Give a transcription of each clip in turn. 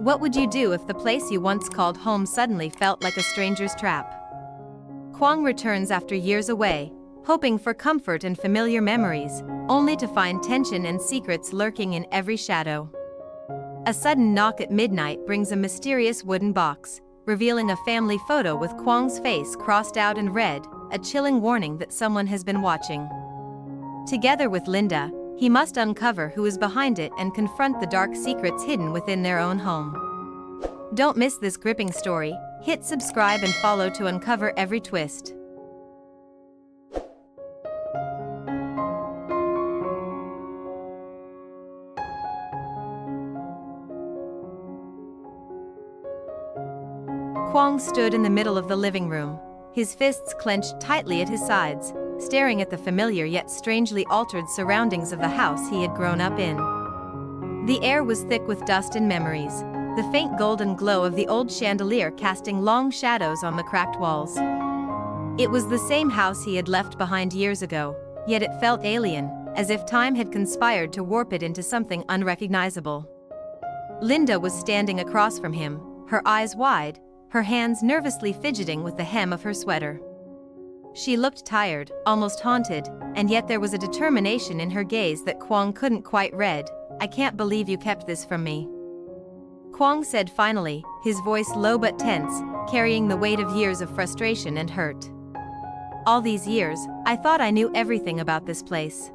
What would you do if the place you once called home suddenly felt like a stranger's trap? Quang returns after years away, hoping for comfort and familiar memories, only to find tension and secrets lurking in every shadow. A sudden knock at midnight brings a mysterious wooden box, revealing a family photo with Quang's face crossed out in red, a chilling warning that someone has been watching. Together with Linda, he must uncover who is behind it and confront the dark secrets hidden within their own home. Don't miss this gripping story. Hit subscribe and follow to uncover every twist. Quang stood in the middle of the living room, his fists clenched tightly at his sides, staring at the familiar yet strangely altered surroundings of the house he had grown up in. The air was thick with dust and memories, the faint golden glow of the old chandelier casting long shadows on the cracked walls. It was the same house he had left behind years ago, yet it felt alien, as if time had conspired to warp it into something unrecognizable. Linda was standing across from him, her eyes wide, her hands nervously fidgeting with the hem of her sweater. She looked tired, almost haunted, and yet there was a determination in her gaze that Quang couldn't quite read. "I can't believe you kept this from me," Quang said finally, his voice low but tense, carrying the weight of years of frustration and hurt. "All these years, I thought I knew everything about this place.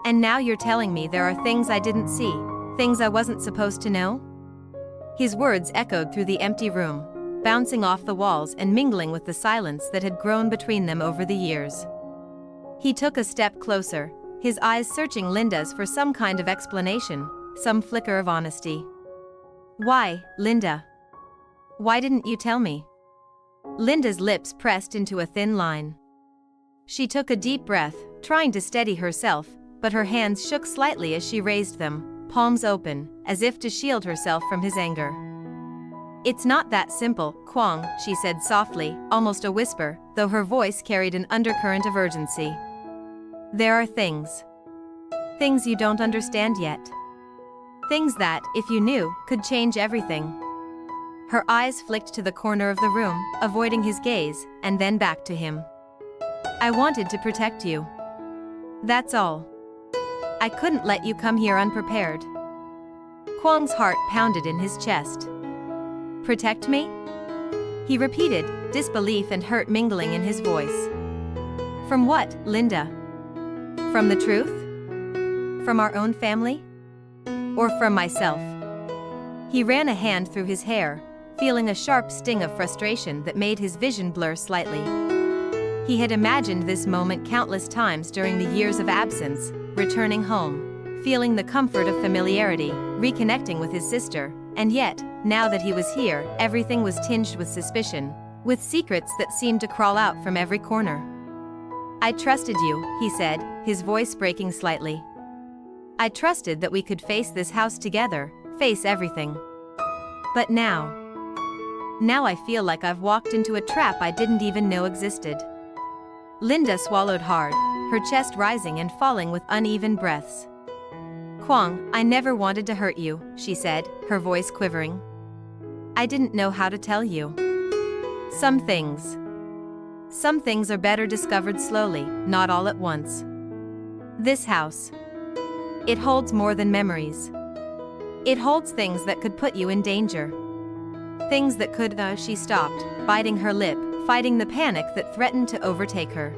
And now you're telling me there are things I didn't see, things I wasn't supposed to know?" His words echoed through the empty room, bouncing off the walls and mingling with the silence that had grown between them over the years. He took a step closer, his eyes searching Linda's for some kind of explanation, some flicker of honesty. "Why, Linda? Why didn't you tell me?" Linda's lips pressed into a thin line. She took a deep breath, trying to steady herself, but her hands shook slightly as she raised them, palms open, as if to shield herself from his anger. "It's not that simple, Quang," she said softly, almost a whisper, though her voice carried an undercurrent of urgency. "There are things you don't understand yet. Things that, if you knew, could change everything." Her eyes flicked to the corner of the room, avoiding his gaze, and then back to him. "I wanted to protect you. That's all. I couldn't let you come here unprepared." Quang's heart pounded in his chest. "Protect me?" he repeated, disbelief and hurt mingling in his voice. "From what, Linda? From the truth? From our own family? Or from myself?" He ran a hand through his hair, feeling a sharp sting of frustration that made his vision blur slightly. He had imagined this moment countless times during the years of absence, returning home, feeling the comfort of familiarity, reconnecting with his sister, and yet, now that he was here, everything was tinged with suspicion, with secrets that seemed to crawl out from every corner. "I trusted you," he said, his voice breaking slightly. "I trusted that we could face this house together, face everything. But now I feel like I've walked into a trap I didn't even know existed." Linda swallowed hard, her chest rising and falling with uneven breaths. "Quang, I never wanted to hurt you," she said, her voice quivering. "I didn't know how to tell you. Some things are better discovered slowly, not all at once. This house, it holds more than memories. It holds things that could put you in danger. Things that could," she stopped, biting her lip, fighting the panic that threatened to overtake her.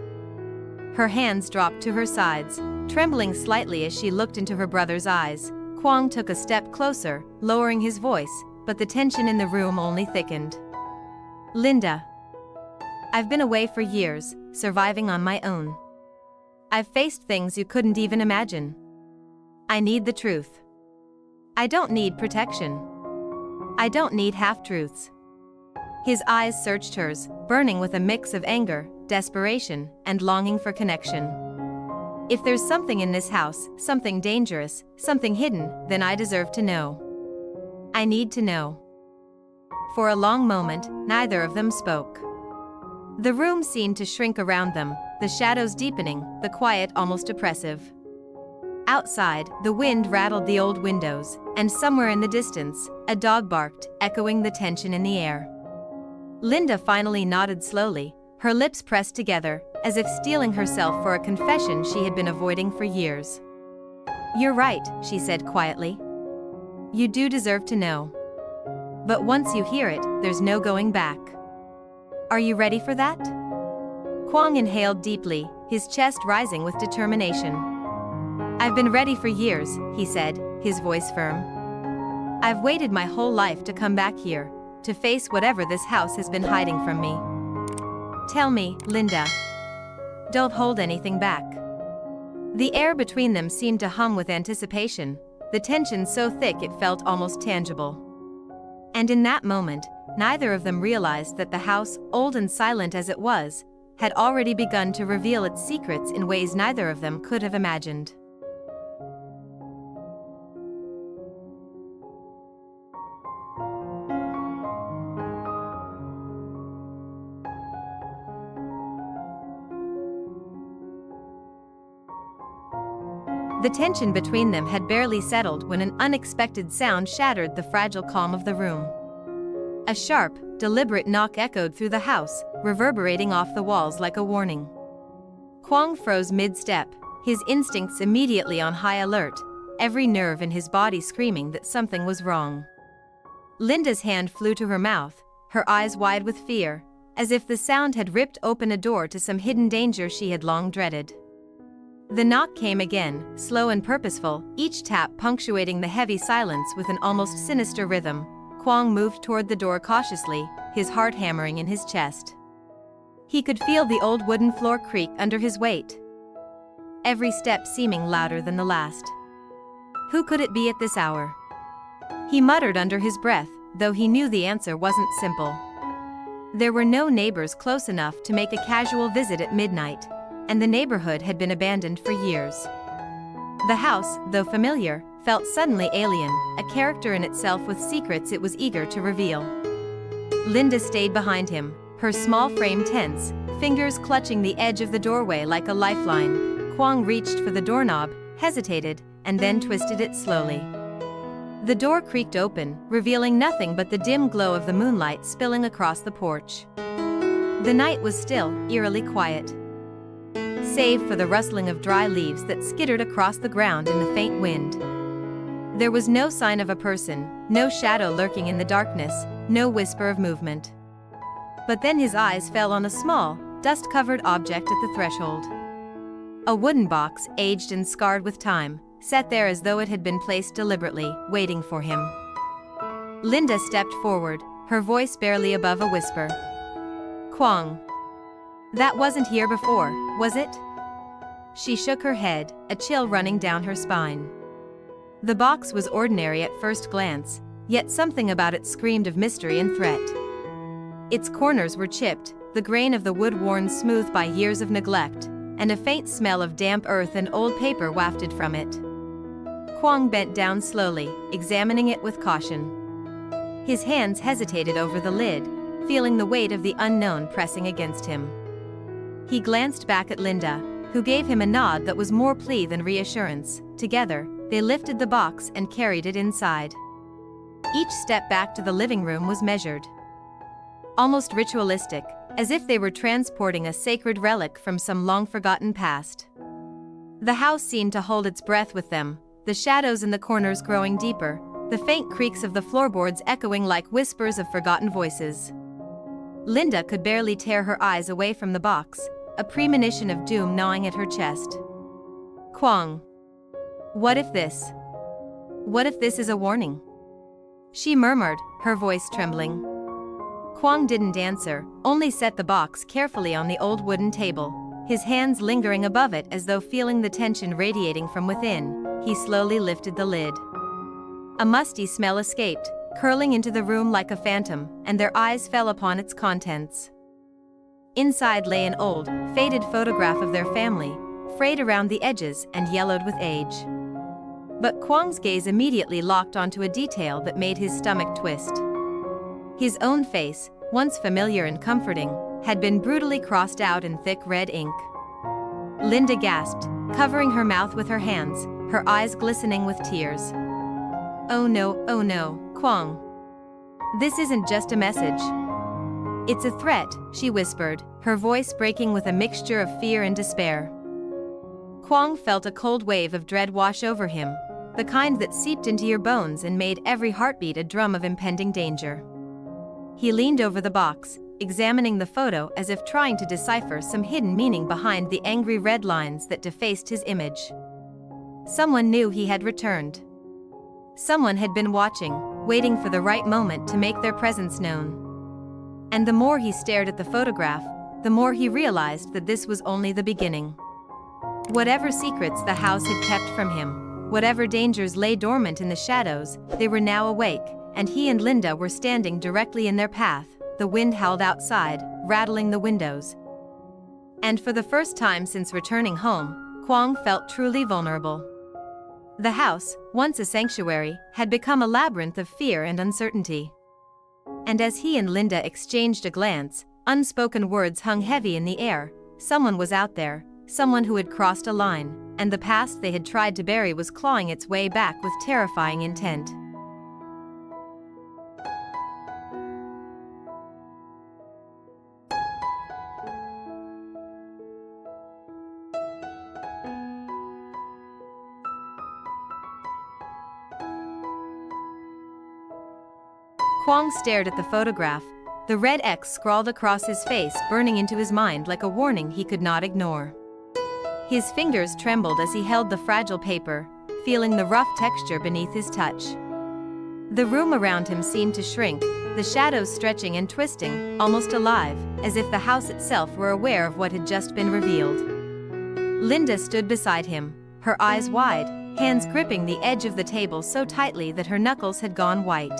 Her hands dropped to her sides, trembling slightly as she looked into her brother's eyes. Quang took a step closer, lowering his voice, but the tension in the room only thickened. "Linda, I've been away for years, surviving on my own. I've faced things you couldn't even imagine. I need the truth. I don't need protection. I don't need half-truths." His eyes searched hers, burning with a mix of anger, desperation, and longing for connection. "If there's something in this house, something dangerous, something hidden, then I deserve to know. I need to know." For a long moment, neither of them spoke. The room seemed to shrink around them, the shadows deepening, the quiet almost oppressive. Outside, the wind rattled the old windows, and somewhere in the distance, a dog barked, echoing the tension in the air. Linda finally nodded slowly, her lips pressed together, as if steeling herself for a confession she had been avoiding for years. "You're right," she said quietly. "You do deserve to know. But once you hear it, there's no going back. Are you ready for that?" Quang inhaled deeply, his chest rising with determination. "I've been ready for years," he said, his voice firm. "I've waited my whole life to come back here, to face whatever this house has been hiding from me. Tell me, Linda. Don't hold anything back." The air between them seemed to hum with anticipation, the tension so thick it felt almost tangible. And in that moment, neither of them realized that the house, old and silent as it was, had already begun to reveal its secrets in ways neither of them could have imagined. The tension between them had barely settled when an unexpected sound shattered the fragile calm of the room. A sharp, deliberate knock echoed through the house, reverberating off the walls like a warning. Quang froze mid-step, his instincts immediately on high alert, every nerve in his body screaming that something was wrong. Linda's hand flew to her mouth, her eyes wide with fear, as if the sound had ripped open a door to some hidden danger she had long dreaded. The knock came again, slow and purposeful, each tap punctuating the heavy silence with an almost sinister rhythm. Quang moved toward the door cautiously, his heart hammering in his chest. He could feel the old wooden floor creak under his weight, every step seeming louder than the last. Who could it be at this hour? He muttered under his breath, though he knew the answer wasn't simple. There were no neighbors close enough to make a casual visit at midnight, and the neighborhood had been abandoned for years. The house, though familiar, felt suddenly alien, a character in itself with secrets it was eager to reveal. Linda stayed behind him, her small frame tense, fingers clutching the edge of the doorway like a lifeline. Quang reached for the doorknob, hesitated, and then twisted it slowly. The door creaked open, revealing nothing but the dim glow of the moonlight spilling across the porch. The night was still, eerily quiet, save for the rustling of dry leaves that skittered across the ground in the faint wind. There was no sign of a person, no shadow lurking in the darkness, no whisper of movement. But then his eyes fell on a small, dust-covered object at the threshold. A wooden box, aged and scarred with time, sat there as though it had been placed deliberately, waiting for him. Linda stepped forward, her voice barely above a whisper. "Quang. That wasn't here before, was it?" She shook her head, a chill running down her spine. The box was ordinary at first glance, yet something about it screamed of mystery and threat. Its corners were chipped, the grain of the wood worn smooth by years of neglect, and a faint smell of damp earth and old paper wafted from it. Quang bent down slowly, examining it with caution. His hands hesitated over the lid, feeling the weight of the unknown pressing against him. He glanced back at Linda, who gave him a nod that was more plea than reassurance. Together, they lifted the box and carried it inside. Each step back to the living room was measured, almost ritualistic, as if they were transporting a sacred relic from some long-forgotten past. The house seemed to hold its breath with them, the shadows in the corners growing deeper, the faint creaks of the floorboards echoing like whispers of forgotten voices. Linda could barely tear her eyes away from the box, a premonition of doom gnawing at her chest. "Quang. What if this is a warning?" she murmured, her voice trembling. Quang didn't answer, only set the box carefully on the old wooden table, his hands lingering above it as though feeling the tension radiating from within. He slowly lifted the lid. A musty smell escaped, curling into the room like a phantom, and their eyes fell upon its contents. Inside lay an old, faded photograph of their family, frayed around the edges and yellowed with age. But Quang's gaze immediately locked onto a detail that made his stomach twist. His own face, once familiar and comforting, had been brutally crossed out in thick red ink. Linda gasped, covering her mouth with her hands, her eyes glistening with tears. oh no, Quang. This isn't just a message. It's a threat, she whispered, her voice breaking with a mixture of fear and despair. Quang felt a cold wave of dread wash over him, the kind that seeped into your bones and made every heartbeat a drum of impending danger. He leaned over the box, examining the photo as if trying to decipher some hidden meaning behind the angry red lines that defaced his image. Someone knew he had returned. Someone had been watching, waiting for the right moment to make their presence known. And the more he stared at the photograph, the more he realized that this was only the beginning. Whatever secrets the house had kept from him, whatever dangers lay dormant in the shadows, they were now awake, and he and Linda were standing directly in their path. The wind howled outside, rattling the windows. And for the first time since returning home, Quang felt truly vulnerable. The house, once a sanctuary, had become a labyrinth of fear and uncertainty. And as he and Linda exchanged a glance, unspoken words hung heavy in the air. Someone was out there, someone who had crossed a line, and the past they had tried to bury was clawing its way back with terrifying intent. Quang stared at the photograph, the red X scrawled across his face burning into his mind like a warning he could not ignore. His fingers trembled as he held the fragile paper, feeling the rough texture beneath his touch. The room around him seemed to shrink, the shadows stretching and twisting, almost alive, as if the house itself were aware of what had just been revealed. Linda stood beside him, her eyes wide, hands gripping the edge of the table so tightly that her knuckles had gone white.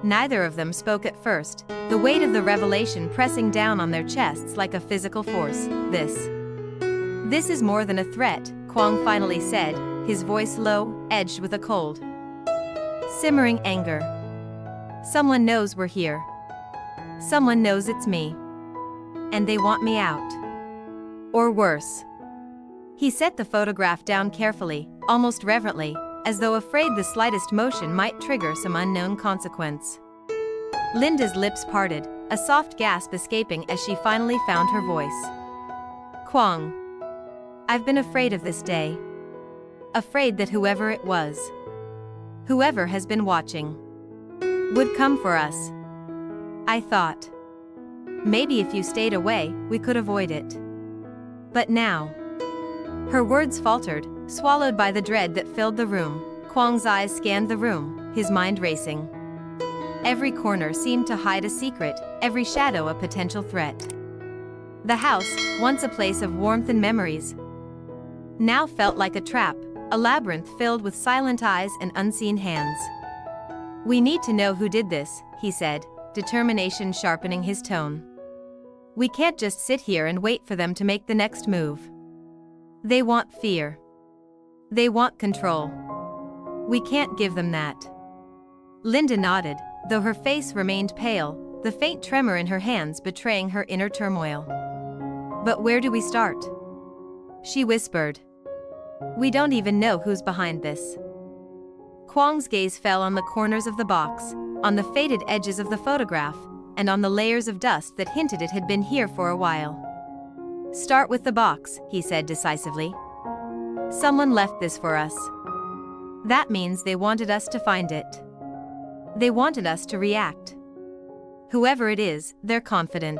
Neither of them spoke at first, the weight of the revelation pressing down on their chests like a physical force. This is more than a threat, Quang finally said, his voice low, edged with a cold, simmering anger. Someone knows we're here. Someone knows it's me. And they want me out. Or worse. He set the photograph down carefully, almost reverently, as though afraid the slightest motion might trigger some unknown consequence. Linda's lips parted, a soft gasp escaping as she finally found her voice. Quang. I've been afraid of this day. Afraid that whoever it was, whoever has been watching, would come for us. I thought, maybe if you stayed away, we could avoid it. But now. Her words faltered, swallowed by the dread that filled the room. Quang's eyes scanned the room, his mind racing. Every corner seemed to hide a secret, every shadow a potential threat. The house, once a place of warmth and memories, now felt like a trap, a labyrinth filled with silent eyes and unseen hands. We need to know who did this, he said, determination sharpening his tone. We can't just sit here and wait for them to make the next move. They want fear. They want control. We can't give them that. Linda nodded, though her face remained pale, the faint tremor in her hands betraying her inner turmoil. But where do we start? She whispered. We don't even know who's behind this. Quang's gaze fell on the corners of the box, on the faded edges of the photograph, and on the layers of dust that hinted it had been here for a while. Start with the box, he said decisively. Someone left this for us. That means they wanted us to find it. They wanted us to react. Whoever it is, they're confident.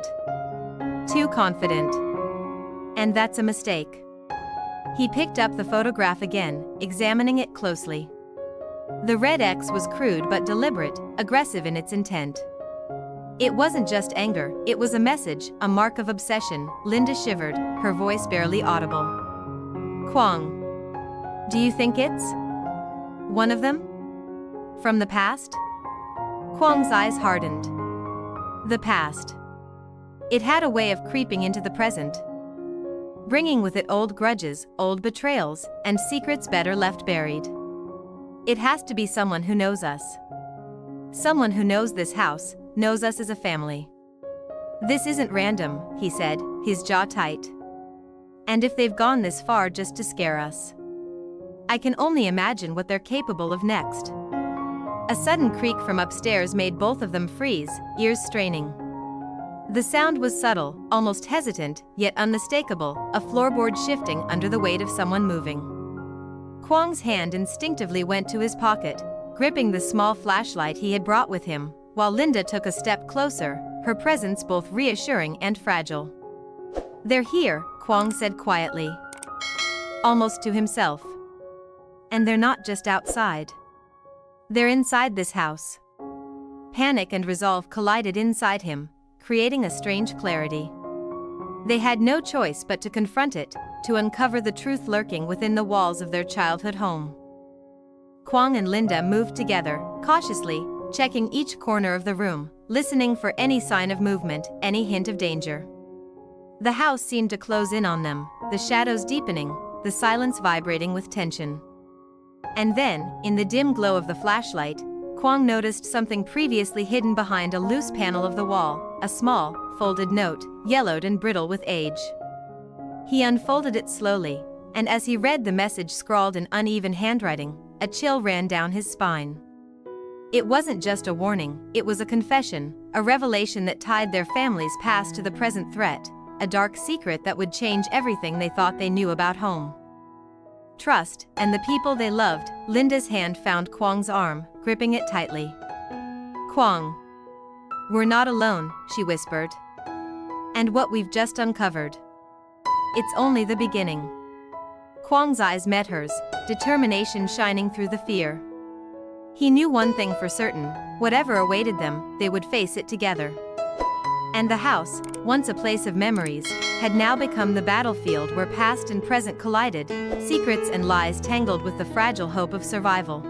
Too confident. And that's a mistake. He picked up the photograph again, examining it closely. The red X was crude but deliberate, aggressive in its intent. It wasn't just anger, it was a message, a mark of obsession. Linda shivered, her voice barely audible. Quang. Do you think it's one of them? From the past? Quang's eyes hardened. The past. It had a way of creeping into the present, bringing with it old grudges, old betrayals, and secrets better left buried. It has to be someone who knows us. Someone who knows this house, knows us as a family. This isn't random, he said, his jaw tight. And if they've gone this far just to scare us, I can only imagine what they're capable of next. A sudden creak from upstairs made both of them freeze, ears straining. The sound was subtle, almost hesitant, yet unmistakable, a floorboard shifting under the weight of someone moving. Quang's hand instinctively went to his pocket, gripping the small flashlight he had brought with him, while Linda took a step closer, her presence both reassuring and fragile. "They're here," Quang said quietly, almost to himself. "And they're not just outside. They're inside this house." Panic and resolve collided inside him, creating a strange clarity. They had no choice but to confront it, to uncover the truth lurking within the walls of their childhood home. Quang and Linda moved together, cautiously, checking each corner of the room, listening for any sign of movement, any hint of danger. The house seemed to close in on them, the shadows deepening, the silence vibrating with tension. And then, in the dim glow of the flashlight, Quang noticed something previously hidden behind a loose panel of the wall, a small, folded note, yellowed and brittle with age. He unfolded it slowly, and as he read the message scrawled in uneven handwriting, a chill ran down his spine. It wasn't just a warning, it was a confession, a revelation that tied their family's past to the present threat, a dark secret that would change everything they thought they knew about home. Trust, and the people they loved. Linda's hand found Quang's arm, gripping it tightly. "Quang. We're not alone," she whispered. "And what we've just uncovered. It's only the beginning." Quang's eyes met hers, determination shining through the fear. He knew one thing for certain, whatever awaited them, they would face it together. And the house, once a place of memories, had now become the battlefield where past and present collided, secrets and lies tangled with the fragile hope of survival.